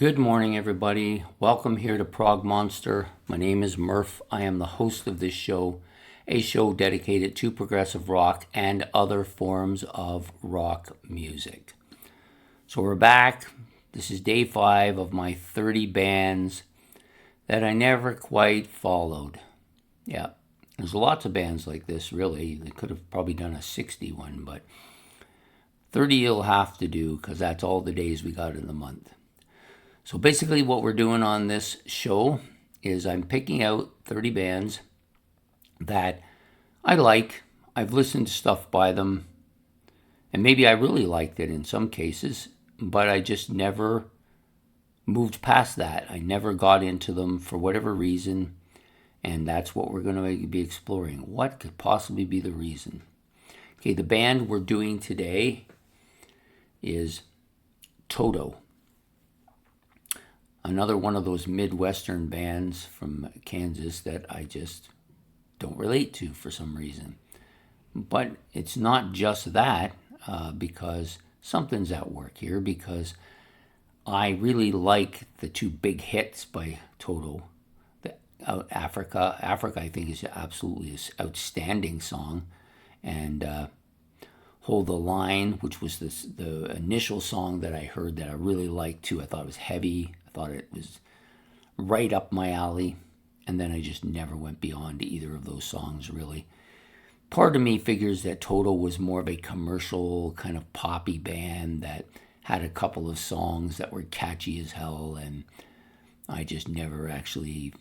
Good morning, everybody. Welcome here to Prog Monster. My name is Murph. I am the host of this show, a show dedicated to progressive rock and other forms of rock music. So we're back. This is day 5 of my 30 bands that I never quite followed. Yeah, there's lots of bands like this, really. They could have probably done a 60 one, but 30 you'll have to do because that's all the days we got in the month. So basically what we're doing on this show is I'm picking out 30 bands that I like. I've listened to stuff by them, and maybe I really liked it in some cases, but I just never moved past that. I never got into them for whatever reason, and that's what we're going to be exploring. What could possibly be the reason? Okay, the band we're doing today is Toto. Another one of those Midwestern bands from Kansas that I just don't relate to for some reason. But it's not just that, because something's at work here, because I really like the two big hits by Toto. Africa, I think, is absolutely an outstanding song. And Hold the Line, which was the initial song that I heard that I really liked too. I thought it was heavy. I thought it was right up my alley. And then I just never went beyond either of those songs, really. Part of me figures that Toto was more of a commercial kind of poppy band that had a couple of songs that were catchy as hell, and I just never actually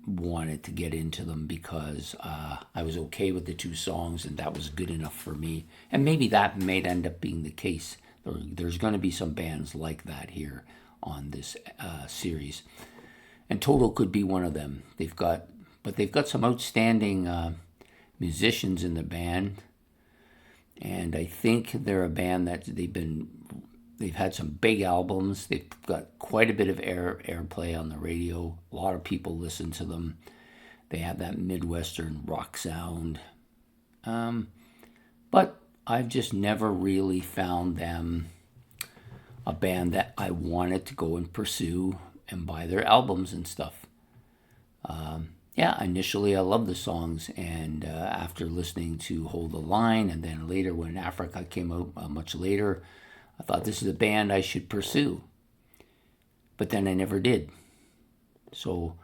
wanted to get into them because I was okay with the two songs and that was good enough for me. And maybe that may end up being the case. There's going to be some bands like that here on this series, and Toto could be one of them. They've got some outstanding musicians in the band, and I think they're a band that they've had some big albums. They've got quite a bit of airplay on the radio. A lot of people listen to them. They have that Midwestern rock sound. But I've just never really found them a band that I wanted to go and pursue and buy their albums and stuff. Initially I loved the songs, and after listening to Hold the Line, and then later when Africa came out much later, I thought this is a band I should pursue. But then I never did. So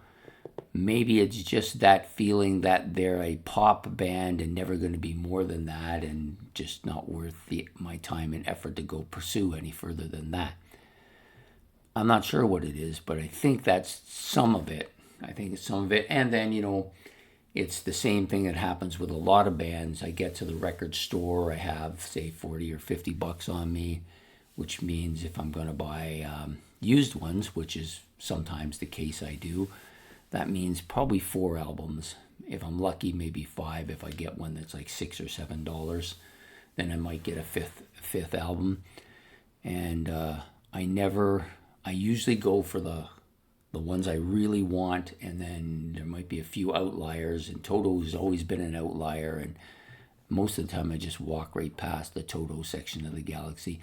maybe it's just that feeling that they're a pop band and never going to be more than that, and just not worth my time and effort to go pursue any further than that. I'm not sure what it is, but I think that's some of it. And then, it's the same thing that happens with a lot of bands. I get to the record store, I have, say, 40 or 50 bucks on me, which means if I'm going to buy used ones, which is sometimes the case I do, that means probably 4 albums. If I'm lucky, maybe 5. If I get one that's like $6 or $7, then I might get a fifth album. And I usually go for the ones I really want, and then there might be a few outliers, and Toto has always been an outlier, and most of the time I just walk right past the Toto section of the galaxy.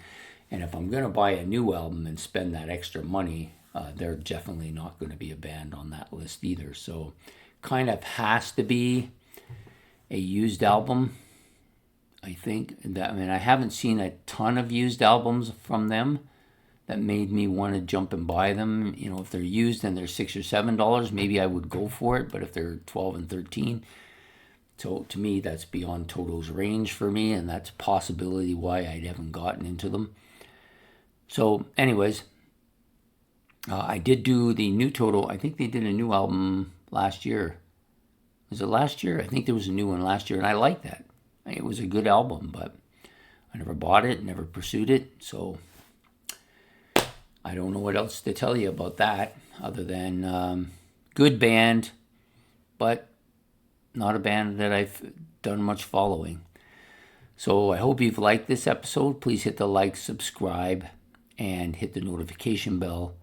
And if I'm going to buy a new album and spend that extra money, they're definitely not going to be a band on that list either. So kind of has to be a used album, I think. I haven't seen a ton of used albums from them that made me want to jump and buy them. If they're used and they're $6 or $7, maybe I would go for it. But if they're 12 and 13, so to me, that's beyond Toto's range for me, and that's a possibility why I haven't gotten into them. So anyways, I did do the new Toto. I think they did a new album last year. Was it last year? I think there was a new one last year, and I liked that. It was a good album, but I never bought it, never pursued it, so I don't know what else to tell you about that other than good band, but not a band that I've done much following. So I hope you've liked this episode. Please hit the like, subscribe, and hit the notification bell.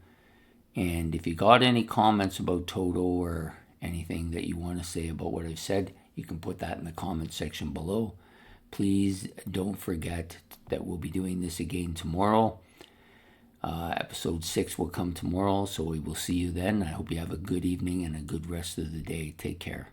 And if you got any comments about Toto or anything that you want to say about what I've said, you can put that in the comment section below. Please don't forget that we'll be doing this again tomorrow. Episode 6 will come tomorrow, so we will see you then. I hope you have a good evening and a good rest of the day. Take care.